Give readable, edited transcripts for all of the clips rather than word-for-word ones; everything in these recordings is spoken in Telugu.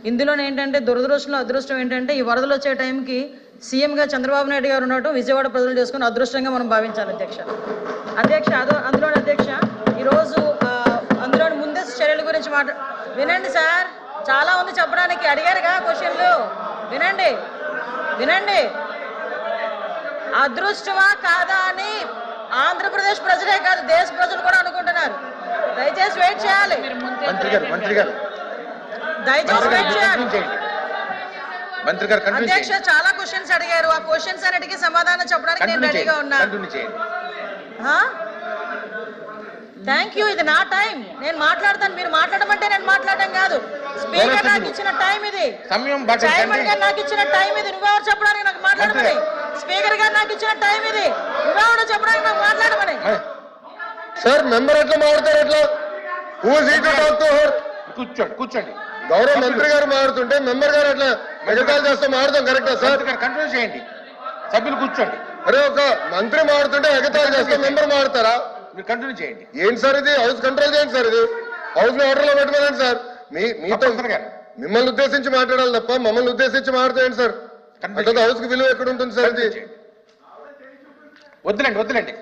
ఇందులో ఏంటంటే దురదృష్టం అదృష్టం ఏంటంటే ఈ వరదలు వచ్చే టైంకి సీఎంగా చంద్రబాబు నాయుడు గారు ఉండటం విజయవాడ ప్రజలు చేసుకుని అదృష్టంగా మనం భావించాలి అధ్యక్ష అందులో అధ్యక్ష ఈరోజు అందులో ముందస్తు చర్యల గురించి వినండి సార్, చాలా ఉంది చెప్పడానికి, అడిగారుగా క్వశ్చన్లు, వినండి అదృష్టమా కాదా అని ఆంధ్రప్రదేశ్ ప్రజలే కాదు దేశ ప్రజలు కూడా అనుకుంటున్నారు. దయచేసి వెయిట్ చేయాలి, దయచేసి వెయిట్ చేయాలి. అధ్యక్ష చాలా క్వశ్చన్స్ అడిగారు, ఆ క్వశ్చన్స్ అన్నిటికీ సమాధానం చెప్పడానికి నేను రెడీగా ఉన్నా. Thank you. ఇది నా టైం, నేను మాట్లాడతాను. మీరు మాట్లాడమంటే నేను మాట్లాడడం కాదు. స్పీకర్ నాకు ఇచ్చిన టైం ఇది, చైర్మన్ గారు నాకు ఇచ్చిన టైం ఇది. నువ్వెవరు చెప్పడానికి నాకు మాట్లాడమని? స్పీకర్ గారు నాకు ఇచ్చిన టైం ఇది, నువ్వెవరు చెప్పడానికి నాకు మాట్లాడమని? సార్ మెంబర్ ఎట్లా మాట్లాడతారు? ఎట్లా కూర్చోండి. గౌరవ మంత్రి గారు మాట్లాడుతుంటే మెంబర్ గారు అట్లా ఎగతాళి చేస్తే మాట్లాడతాం కరెక్టా సార్? కంట్రోల్ చేయండి, సభ్యులు కూర్చోండి. అరే ఒక మంత్రి మాట్లాడుతుంటే ఎగతాళి చేస్తే మెంబర్ మాట్లాడతారా? మీరు కంటిన్యూ చేయండి. ఏంటి సార్ ఇది? హౌస్ కంట్రోల్ చేయండి సార్, ఇది హౌస్ ని ఆర్డర్ లో పెట్టమనండి సార్. మీతో మిమ్మల్ని ఉద్దేశించి మాట్లాడాలి తప్ప మమ్మల్ని ఉద్దేశించి మాట్లాడేయండి సార్. అంటే హౌస్ కి విలువ ఎక్కడ ఉంటుంది సార్? ఇది వద్దులేండి.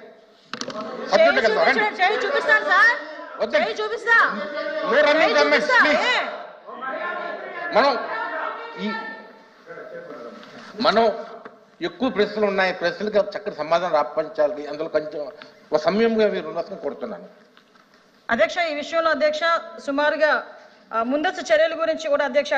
మనం ఎక్కువ ప్రశ్నలు ఉన్నాయి, ప్రశ్నలకు చక్కటి సమాధానం రాపించాలి. అందులో కొంచెం ఒక సమయంగా మీరు ఉన్నదని కోరుతున్నాను అధ్యక్ష. ఈ విషయంలో అధ్యక్ష సుమారుగా ముందస్తు చర్యల గురించి కూడా అధ్యక్ష